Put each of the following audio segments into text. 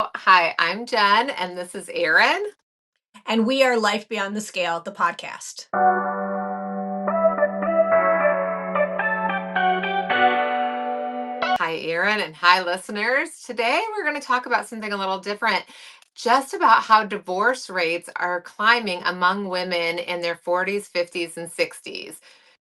Hi, I'm Jen, and this is Erin. And we are Life Beyond the Scale, the podcast. Hi, Erin, and hi, listeners. Today, we're going to talk about something a little different, just about how divorce rates are climbing among women in their 40s, 50s, and 60s.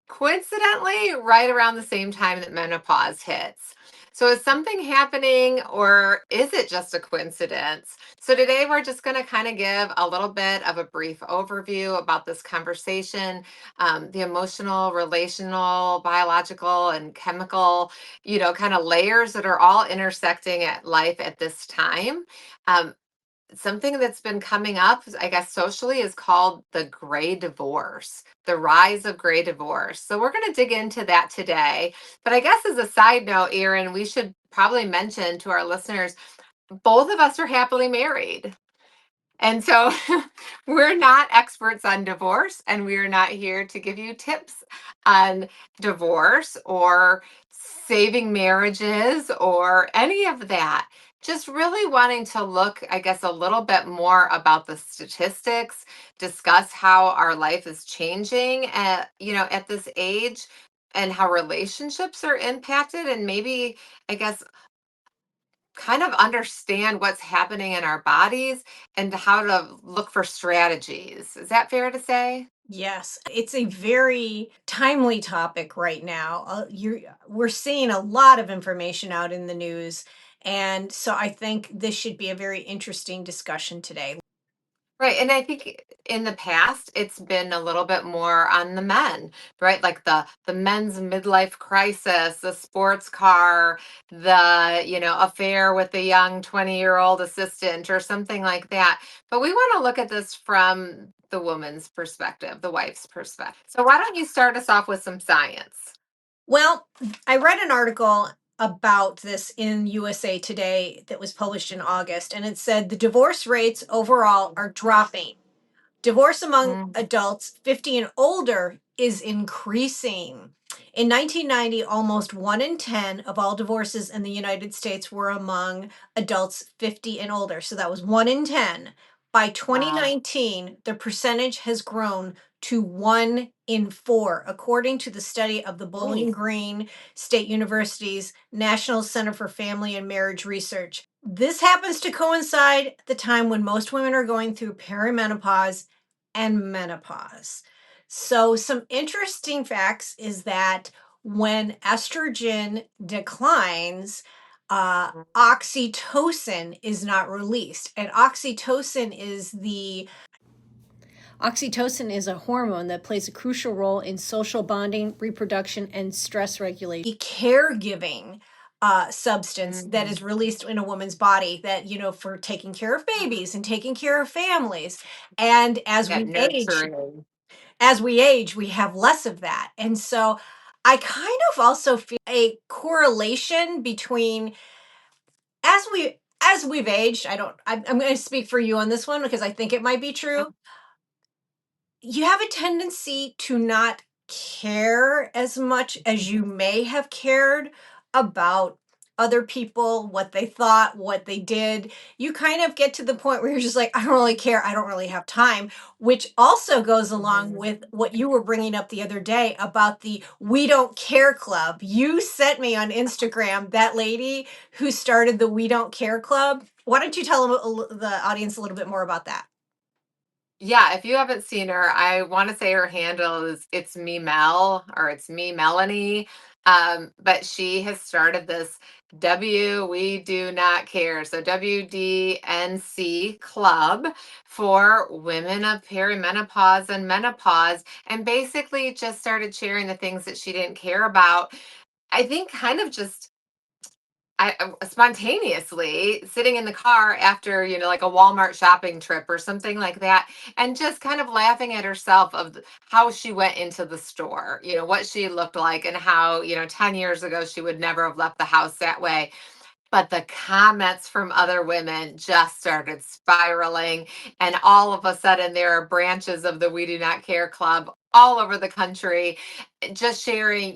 Coincidentally, right around the same time that menopause hits. So, is something happening or is it just a coincidence? So, today we're just going to kind of give a little bit of a brief overview about this conversation, the emotional, relational, biological, and chemical, kind of layers that are all intersecting at life at this time. Um, Something that's been coming up, I guess, socially is called the gray divorce, the rise of gray divorce. So we're going to dig into that today. But I guess as a side note, Erin, we should probably mention to our listeners, both of us are happily married. And so we're not experts on divorce, and we are not here to give you tips on divorce or saving marriages or any of that. Just really wanting to look, I guess, a little bit more about the statistics, discuss how our life is changing at this age and how relationships are impacted, and maybe, I guess, kind of understand what's happening in our bodies and how to look for strategies. Is that fair to say? Yes, it's a very timely topic right now. We're seeing a lot of information out in the news. And so I think this should be a very interesting discussion today. Right. And I think in the past it's been a little bit more on the men, right? Like the men's midlife crisis, the sports car, the affair with the young 20-year-old assistant or something like that. But we want to look at this from the woman's perspective, the wife's perspective. So why don't you start us off with some science? Well, I read an article about this in USA Today that was published in August, and it said the divorce rates overall are dropping. Divorce among Mm, adults 50 and older is increasing. In 1990, almost 1 in 10 of all divorces in the United States were among adults 50 and older. So that was 1 in 10. By wow. 2019, the percentage has grown to 1 in 4, according to the study of the Bowling Ooh. Green State University's National Center for Family and Marriage Research. This happens to coincide at the time when most women are going through perimenopause and menopause. So, some interesting facts is that when estrogen declines, oxytocin is not released. And oxytocin is a hormone that plays a crucial role in social bonding, reproduction, and stress regulation. The caregiving substance that Mm, is released in a woman's body that, for taking care of babies and taking care of families. And that nurturing. as we age, we have less of that. And so I kind of also feel a correlation between as we've aged. I'm going to speak for you on this one because I think it might be true. You have a tendency to not care as much as you may have cared about other people, what they thought, what they did. You kind of get to the point where you're just like, I don't really care. I don't really have time, which also goes along Mhm. with what you were bringing up the other day about the We Don't Care Club. You sent me on Instagram that lady who started the We Don't Care Club. Why don't you tell the audience a little bit more about that? Yeah, if you haven't seen her, I want to say her handle is it's me Mel or it's me Melanie. But she has started this We Do Not Care. So WDNC Club for women of perimenopause and menopause, and basically just started sharing the things that she didn't care about. I think kind of just spontaneously sitting in the car after, like a Walmart shopping trip or something like that, and just kind of laughing at herself of how she went into the store, what she looked like, and how, 10 years ago she would never have left the house that way. but the comments from other women just started spiraling. And all of a sudden, there are branches of the We Do Not Care Club all over the country just sharing,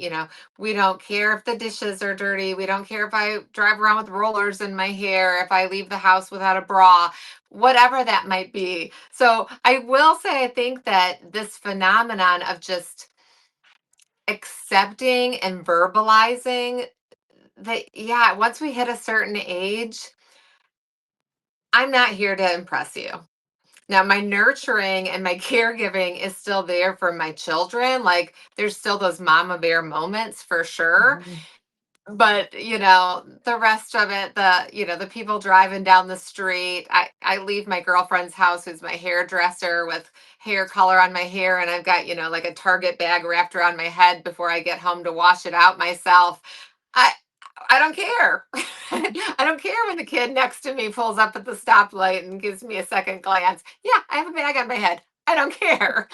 we don't care if the dishes are dirty. We don't care if I drive around with rollers in my hair, if I leave the house without a bra, whatever that might be. So I will say, I think that this phenomenon of just accepting and verbalizing that, yeah, once we hit a certain age, I'm not here to impress you. Now, my nurturing and my caregiving is still there for my children. Like, there's still those mama bear moments for sure. Mhm. But, the rest of it, the people driving down the street, I leave my girlfriend's house, who's my hairdresser, with hair color on my hair, and I've got, like a Target bag wrapped around my head before I get home to wash it out myself. I I don't care. I don't care when the kid next to me pulls up at the stoplight and gives me a second glance. Yeah, I have a bag on my head. I don't care.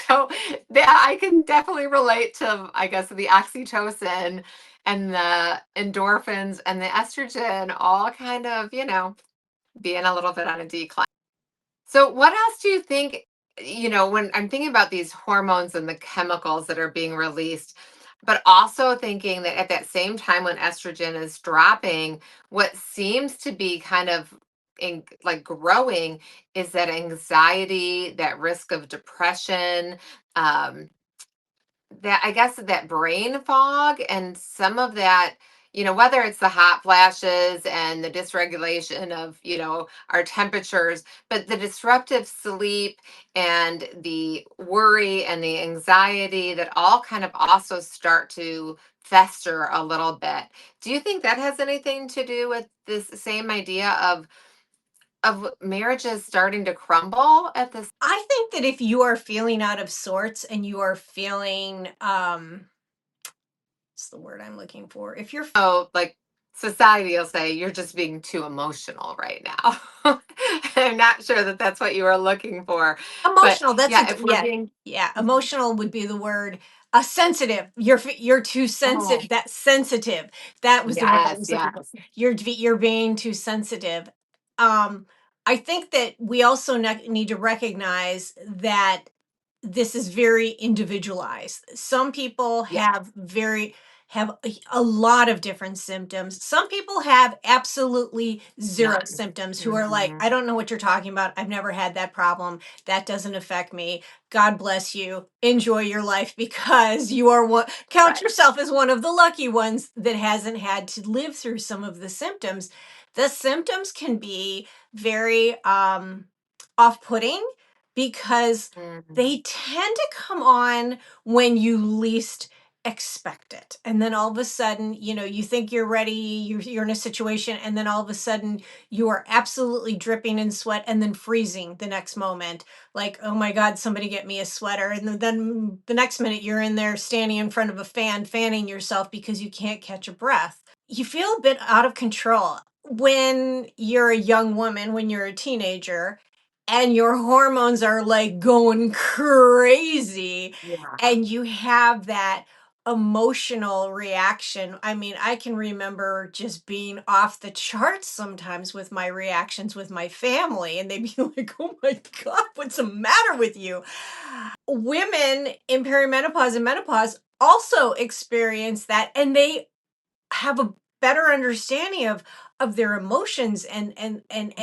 So that I can definitely relate to, I guess, the oxytocin and the endorphins and the estrogen all kind of, being a little bit on a decline. So, what else do you think? When I'm thinking about these hormones and the chemicals that are being released, but also thinking that at that same time when estrogen is dropping, what seems to be kind of like growing is that anxiety, that risk of depression, um, that I guess that brain fog and some of that, whether it's the hot flashes and the dysregulation of, our temperatures, but the disruptive sleep and the worry and the anxiety that all kind of also start to fester a little bit. Do you think that has anything to do with this same idea of marriages starting to crumble at this? I think that if you are feeling out of sorts and you are feeling, what's the word I'm looking for? If you're Oh, like society will say you're just being too emotional right now. I'm not sure that that's what you were looking for, but emotional, that's a yeah, good, if we're yeah, being yeah, emotional would be the word. Sensitive. You're too oh sensitive. That's sensitive. That was the word I yes, was looking for. yes, You're being too sensitive. Um, I think that we also need to recognize that this is very individualized. Some people yeah, have a lot of different symptoms. Some people have absolutely zero none. symptoms who are like, Mhm. I don't know what you're talking about. I've never had that problem. That doesn't affect me. God bless you. Enjoy your life because you are one, count Right. yourself as one of the lucky ones that hasn't had to live through some of the symptoms. The symptoms can be very off-putting because Mhm. they tend to come on when you least expect it. And then all of a sudden, you think you're ready, you're in a situation, and then all of a sudden you are absolutely dripping in sweat and then freezing the next moment. Like, oh my God, somebody get me a sweater. And then the next minute you're in there standing in front of a fan, fanning yourself because you can't catch a breath. You feel a bit out of control when you're a young woman, when you're a teenager, and your hormones are like going crazy Yeah. and you have that emotional reaction. I mean, I can remember just being off the charts sometimes with my reactions with my family, and they'd be like, oh my God, what's the matter with you? Women in perimenopause and menopause also experience that, and they have a better understanding of their emotions and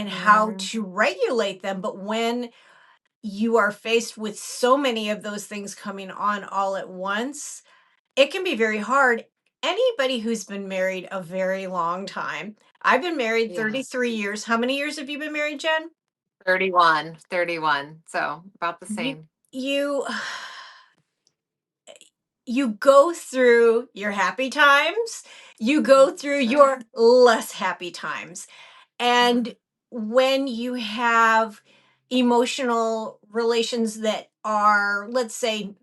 how Mhm. to regulate them. But when you are faced with so many of those things coming on all at once, it can be very hard. Anybody who's been married a very long time, I've been married Yeah. 33 years. How many years have you been married, Jen? 31. So about the You same. you you go through your happy times, you go through Sure. your less happy times. Yeah. And when you have emotional relations that are, let's say,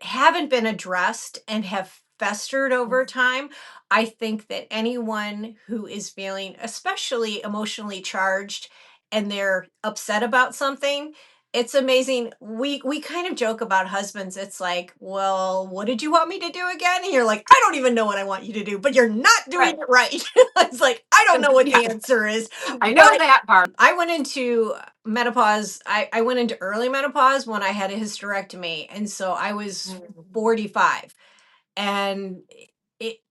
haven't been addressed and have festered over time, I think that anyone who is feeling especially emotionally charged and they're upset about something, It's amazing. We kind of joke about husbands. It's like, "Well, what did you want me to do again?" And you're like, "I don't even know what I want you to do, but you're not doing Right. it right." It's like, "I don't know what Yeah, the answer is." I know But that part. I went into menopause. I went into early menopause when I had a hysterectomy, and so I was Mm. 45, and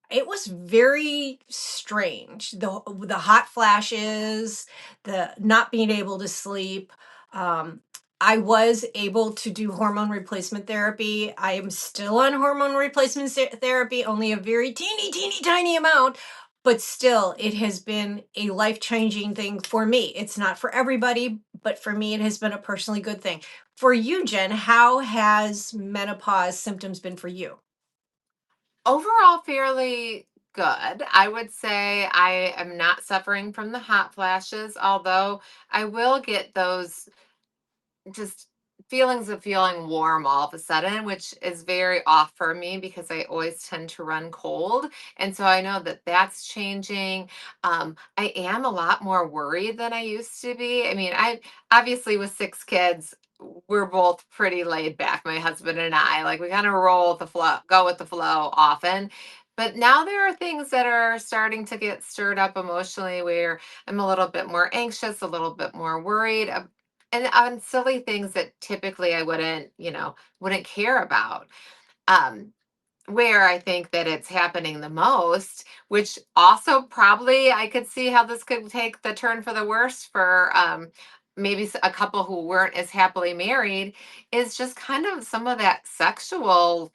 it was very strange. The hot flashes, the not being able to sleep. Um, I was able to do hormone replacement therapy. I am still on hormone replacement therapy, only a very teeny tiny amount, but still, it has been a life changing thing for me. It's not for everybody, but for me, it has been a personally good thing. For you, Jen, how has menopause symptoms been for you? Overall, fairly good. I would say I am not suffering from the hot flashes, although I will get those just feelings of feeling warm all of a sudden, which is very off for me because I always tend to run cold. And so I know that that's changing. I am a lot more worried than I used to be. I mean, I obviously with 6 kids, we're both pretty laid back, my husband and I. Like we kind of roll with the flow, go with the flow often. But now there are things that are starting to get stirred up emotionally where I'm a little bit more anxious, a little bit more worried and on silly things that typically I wouldn't care about. Um, where I think that it's happening the most, which also probably I could see how this could take the turn for the worse for maybe a couple who weren't as happily married, is just kind of some of that sexual,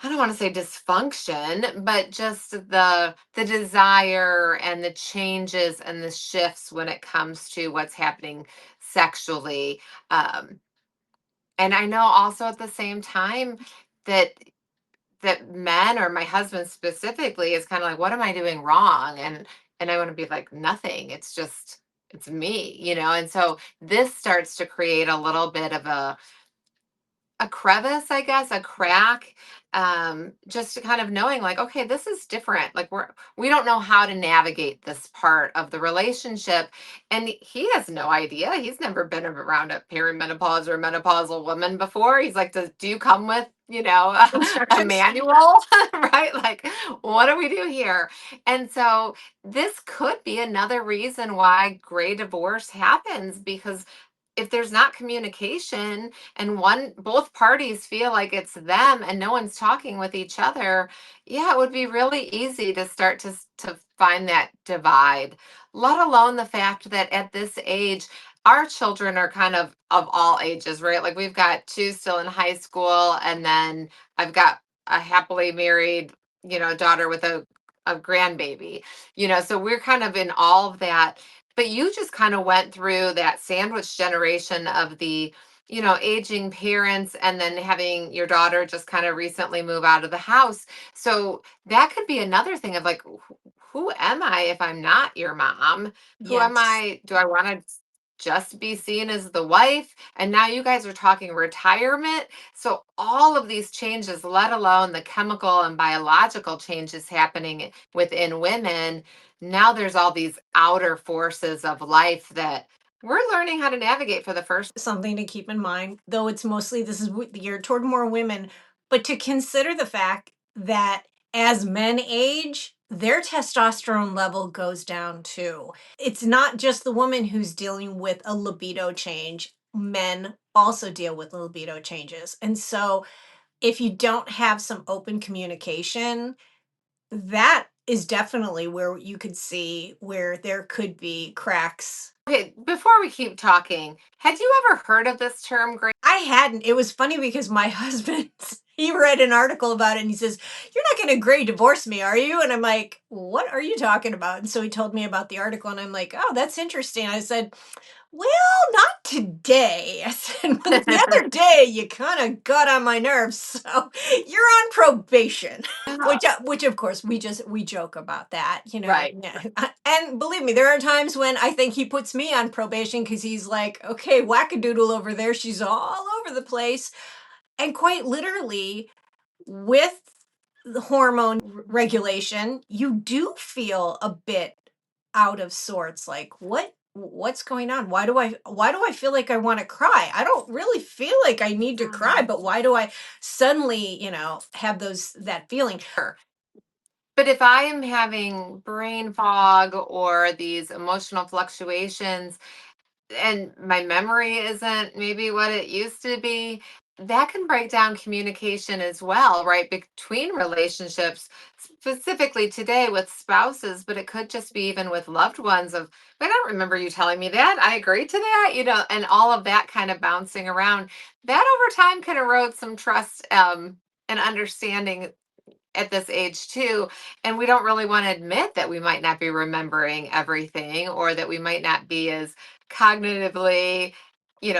I don't want to say dysfunction, but just the desire and the changes and the shifts when it comes to what's happening sexually. Um, and I know also at the same time that men or my husband specifically is kind of like, what am I doing wrong? And I want to be like, nothing. It's me, And so this starts to create a little bit of a crevice, I guess, a crack, just to kind of knowing like, okay, this is different. Like we don't know how to navigate this part of the relationship. And he has no idea. He's never been around a perimenopause or menopausal woman before. He's like, do you come with, a Instructions? manual? Right? Like, what do we do here? And so this could be another reason why gray divorce happens because if there's not communication and both parties feel like it's them and no one's talking with each other, yeah, it would be really easy to start to find that divide, let alone the fact that at this age our children are kind of all ages, right? Like we've got two still in high school, and then I've got a happily married, daughter with a grandbaby, so we're kind of in all of that. But you just kind of went through that sandwich generation of the, aging parents and then having your daughter just kind of recently move out of the house. So that could be another thing of like, who am I if I'm not your mom? Who am Yes. I? Do I want to just be seen as the wife? And now you guys are talking retirement. So all of these changes, let alone the chemical and biological changes happening within women, now there's all these outer forces of life that we're learning how to navigate for the first. Something to keep in mind, though it's mostly this is geared toward more women, but to consider the fact that as men age, their testosterone level goes down too. It's not just the woman who's dealing with a libido change. Men also deal with libido changes. And so if you don't have some open communication, that is definitely where you could see where there could be cracks. Okay, before we keep talking, had you ever heard of this term, Grace? I hadn't. It was funny because my husband, he read an article about it and he says, "You're not going to gray divorce me, are you?" And I'm like, "What are you talking about?" And so he told me about the article and I'm like, "Oh, that's interesting." I said, "Well, not today." I said, "But the other day you kind of got on my nerves, so you're on probation." Yeah, Which of course we joke about that, right. yeah. And believe me, there are times when I think he puts me on probation because he's like, "Okay, wackadoodle over there, she's all over the place." And quite literally, with the hormone regulation, you do feel a bit out of sorts. Like, what What's going on? Why do I feel like I want to cry? I don't really feel like I need to cry, Ah. but why do I suddenly, have that feeling? Sure. But if I am having brain fog or these emotional fluctuations, and my memory isn't maybe what it used to be, that can break down communication as well, right? Between relationships, specifically today with spouses, but it could just be even with loved ones of, I don't remember you telling me that. I agree to that, and all of that kind of bouncing around. That over time can erode some trust and understanding at this age too, and we don't really want to admit that we might not be remembering everything or that we might not be as cognitively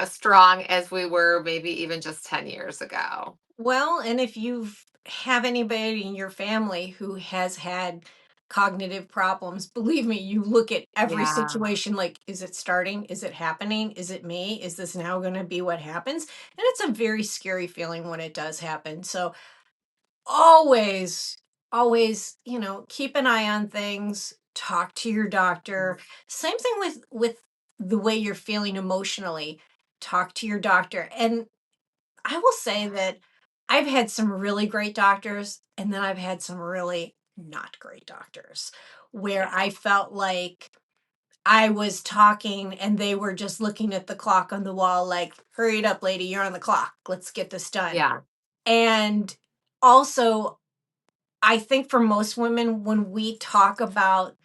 strong as we were maybe even just 10 years ago. Well, and if you have anybody in your family who has had cognitive problems, believe me, you look at every Yeah. situation like, is it starting? Is it happening? Is it me? Is this now going to be what happens? And it's a very scary feeling when it does happen. So always, always, keep an eye on things, talk to your doctor. Same thing with the way you're feeling emotionally. Talk to your doctor. And I will say that I've had some really great doctors, and then I've had some really not great doctors where Yeah. I felt like I was talking and they were just looking at the clock on the wall, like, hurry it up, lady, you're on the clock. Let's get this done. Yeah. And also, I think for most women, when we talk about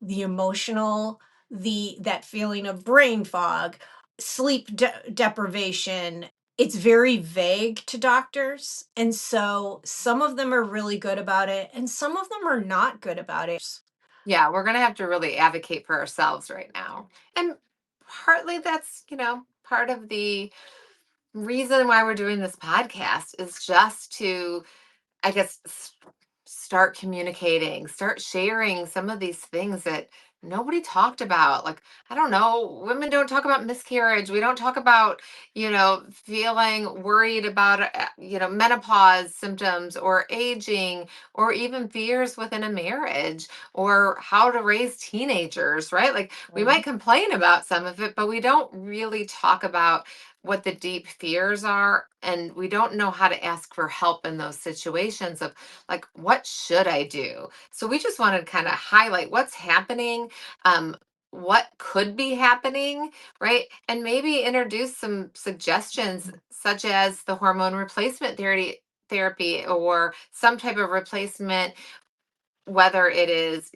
the emotional, that feeling of brain fog, deprivation, it's very vague to doctors. And so some of them are really good about it and some of them are not good about it. Yeah, we're going to have to really advocate for ourselves right now. And partly that's, part of the reason why we're doing this podcast is just to, I guess, start communicating, start sharing some of these things that nobody talked about. Like, I don't know, women don't talk about miscarriage. We don't talk about, feeling worried about, menopause symptoms or aging or even fears within a marriage or how to raise teenagers, right? Like, we Mhm. might complain about some of it, but we don't really talk about what the deep fears are. And we don't know how to ask for help in those situations of like, what should I do? So we just wanted to kind of highlight what's happening, what could be happening, right? And maybe introduce some suggestions such as the hormone replacement therapy or some type of replacement, whether it is,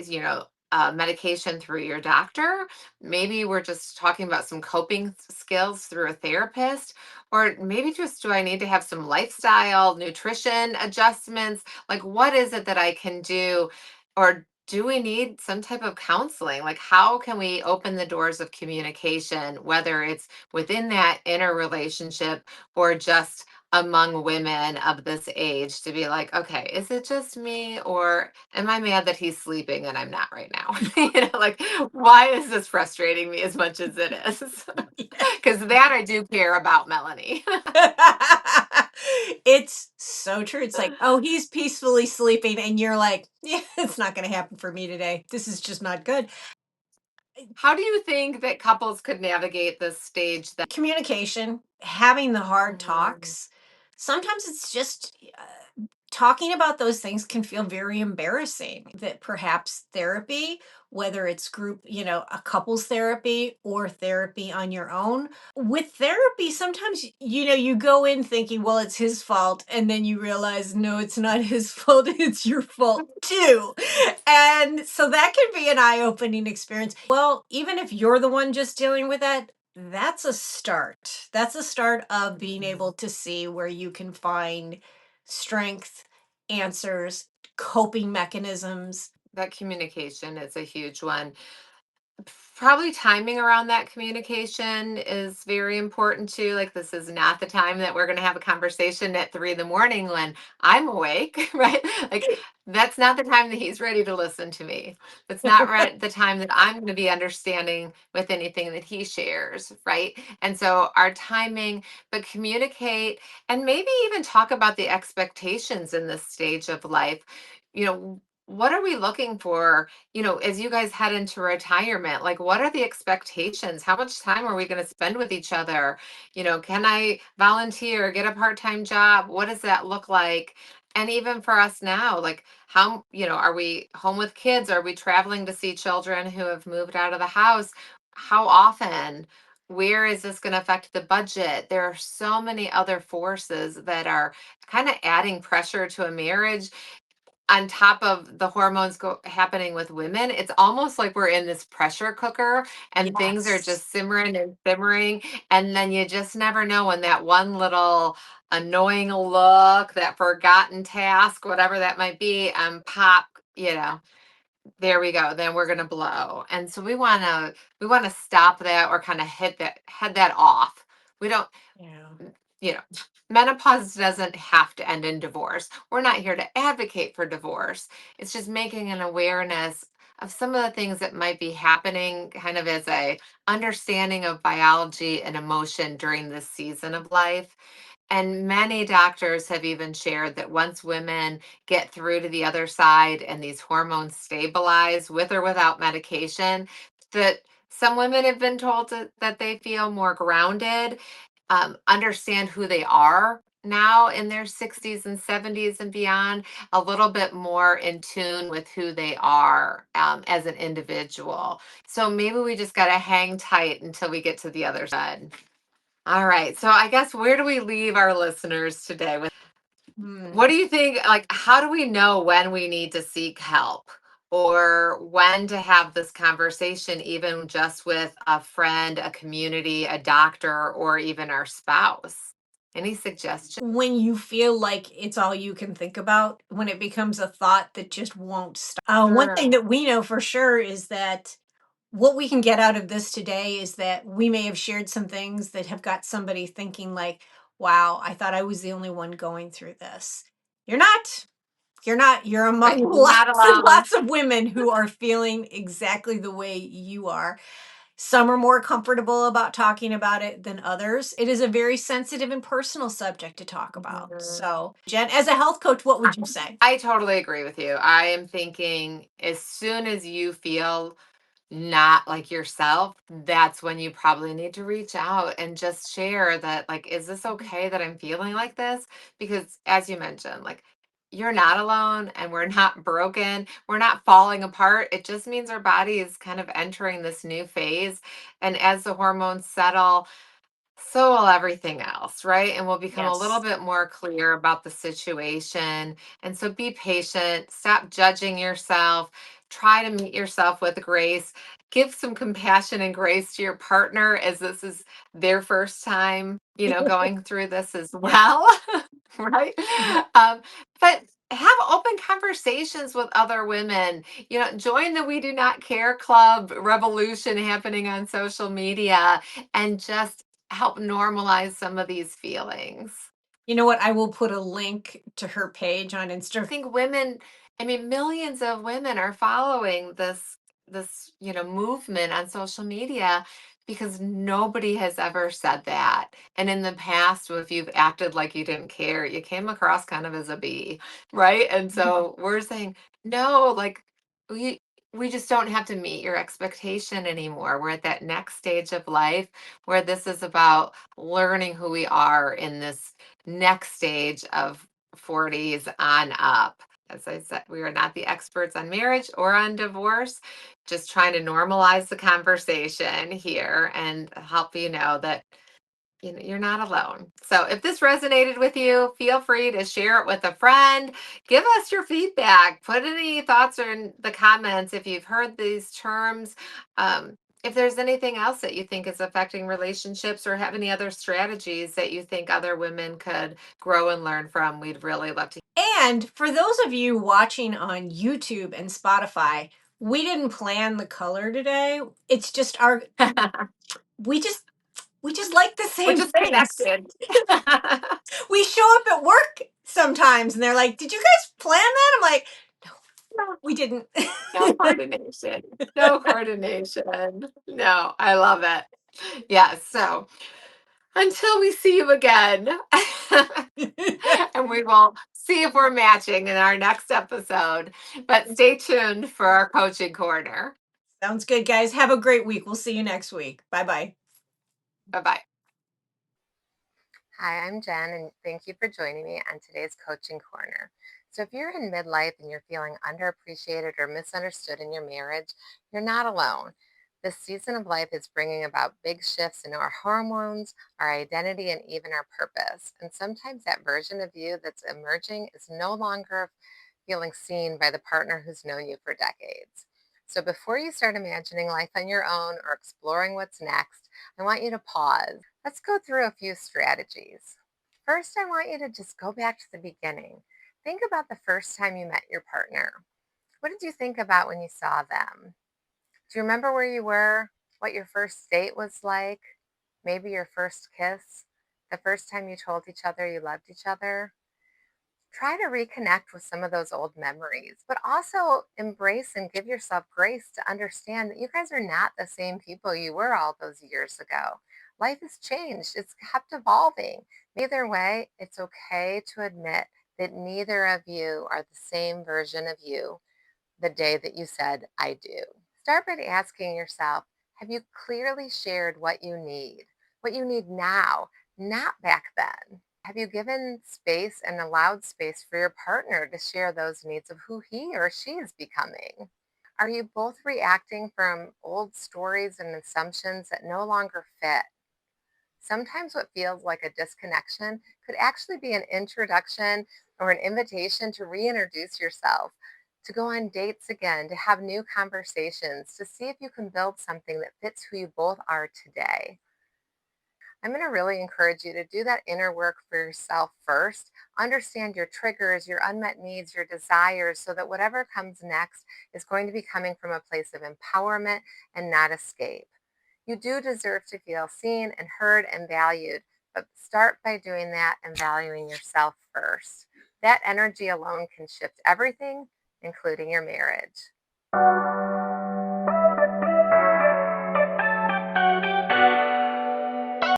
medication through your doctor, maybe we're just talking about some coping skills through a therapist, or maybe just do I need to have some lifestyle, nutrition adjustments? Like, what is it that I can do? Or do we need some type of counseling? Like, how can we open the doors of communication, whether it's within that inner relationship or just among women of this age to be like, okay, is it just me or am I mad that he's sleeping and I'm not right now? Like, why is this frustrating me as much as it is? Because that I do care about, Melanie. It's so true. It's like, oh, he's peacefully sleeping. And you're like, yeah, it's not going to happen for me today. This is just not good. How do you think that couples could navigate this stage that? Communication, having the hard Mhm. talks. Sometimes it's just talking about those things can feel very embarrassing. That perhaps therapy, whether it's group, a couples therapy or therapy on your own. With therapy, sometimes, you go in thinking, well, it's his fault. And then you realize, no, it's not his fault. It's your fault too. And so that can be an eye opening experience. Well, even if you're the one just dealing with that, that's a start. That's a start of being able to see where you can find strength, answers, coping mechanisms. That communication is a huge one. Probably timing around that communication is very important too. Like, this is not the time that we're going to have a conversation at 3 in the morning when I'm awake, right? Like, that's not the time that he's ready to listen to me. That's not right the time that I'm going to be understanding with anything that he shares, right? And so our timing, but communicate and maybe even talk about the expectations in this stage of life. You know, what are we looking for, as you guys head into retirement? Like, what are the expectations? How much time are we going to spend with each other? Can I volunteer, get a part-time job? What does that look like? And even for us now, like, how, are we home with kids? Are we traveling to see children who have moved out of the house? How often? Where is this going to affect the budget? There are so many other forces that are kind of adding pressure to a marriage on top of the hormones happening with women. It's almost like we're in this pressure cooker and things are Yes. just simmering and simmering. And then you just never know when that one little annoying look, that forgotten task, whatever that might be, pop, there we go. Then we're gonna blow. And so we wanna stop that or kind of head that off. We don't Yeah. you know, menopause doesn't have to end in divorce. We're not here to advocate for divorce. It's just making an awareness of some of the things that might be happening kind of as a understanding of biology and emotion during this season of life. And many doctors have even shared that once women get through to the other side and these hormones stabilize with or without medication, that some women have been told that they feel more grounded, understand who they are now in their 60s and 70s and beyond, a little bit more in tune with who they are as an individual. So maybe we just got to hang tight until we get to the other side. All right. So I guess where do we leave our listeners today with Hmm. what do you think? Like, how do we know when we need to seek help or when to have this conversation, even just with a friend, a community, a doctor, or even our spouse? Any suggestions? When you feel like it's all you can think about, when it becomes a thought that just won't stop. One thing Sure. that we know for sure is that what we can get out of this today is that we may have shared some things that have got somebody thinking like, wow, I thought I was the only one going through this. You're not. You're not. You're Right. among You're not lots and alone. lots of women who are feeling exactly the way you are. Some are more comfortable about talking about it than others. It is a very sensitive and personal subject to talk about. Mhm. So, Jen, as a health coach, what I would you say? I totally agree with you. I am thinking as soon as you feel not like yourself, that's when you probably need to reach out and just share that, like, is this okay that I'm feeling like this? Because as you mentioned, like, you're not alone and we're not broken. We're not falling apart. It just means our body is kind of entering this new phase. And as the hormones settle, so will everything else, right? And we'll become a little Yes. bit more clear about the situation. And so be patient, stop judging yourself, try to meet yourself with grace, give some compassion and grace to your partner as this is their first time, going through this as well, right? Yeah. Um, but have open conversations with other women. Join the We Do Not Care Club revolution happening on social media and just help normalize some of these feelings. You know what? I will put a link to her page on I Instagram. think women, I mean, millions of women are following this movement on social media because nobody has ever said that. And in the past, if you've acted like you didn't care, you came across kind of as a bee, right? And so we're saying, no, like we we just don't have to meet your expectation anymore. We're at that next stage of life where this is about learning who we are in this next stage of 40s on up. As I said, we are not the experts on marriage or on divorce, just trying to normalize the conversation here and help you know that you're not alone. So if this resonated with you, feel free to share it with a friend. Give us your feedback. Put any thoughts in the comments if you've heard these terms. If there's anything else that you think is affecting relationships or have any other strategies that you think other women could grow and learn from, we'd really love to. And for those of you watching on YouTube and Spotify, we didn't plan the color today. It's just our we just we just like the We're same just things. connected. We show up at work sometimes and they're like, "Did you guys plan that?" I'm like, "No, No, we didn't." no coordination. No coordination. No, I love it. Yes. So until we see you again, and we will see if we're matching in our next episode. But stay tuned for our coaching corner. Sounds good, guys. Have a great week. We'll see you next week. Bye bye. Bye bye. Hi, I'm Jen, and thank you for joining me on today's Coaching Corner. So, if you're in midlife and you're feeling underappreciated or misunderstood in your marriage, you're not alone. This season of life is bringing about big shifts in our hormones, our identity, and even our purpose. And sometimes that version of you that's emerging is no longer feeling seen by the partner who's known you for decades. So, before you start imagining life on your own or exploring what's next, I want you to pause. Let's go through a few strategies. First, I want you to just go back to the beginning. Think about the first time you met your partner. What did you think about when you saw them? Do you remember where you were? What your first date was like? Maybe your first kiss? The first time you told each other you loved each other? Try to reconnect with some of those old memories, but also embrace and give yourself grace to understand that you guys are not the same people you were all those years ago. Life has changed, it's kept evolving. Either way, it's okay to admit that neither of you are the same version of you the day that you said, I do. Start by asking yourself, have you clearly shared what you need now, not back then? Have you given space and allowed space for your partner to share those needs of who he or she is becoming? Are you both reacting from old stories and assumptions that no longer fit? Sometimes what feels like a disconnection could actually be an introduction or an invitation to reintroduce yourself, to go on dates again, to have new conversations, to see if you can build something that fits who you both are today. I'm going to really encourage you to do that inner work for yourself first. Understand your triggers, your unmet needs, your desires, so that whatever comes next is going to be coming from a place of empowerment and not escape. You do deserve to feel seen and heard and valued, but start by doing that and valuing yourself first. That energy alone can shift everything, including your marriage.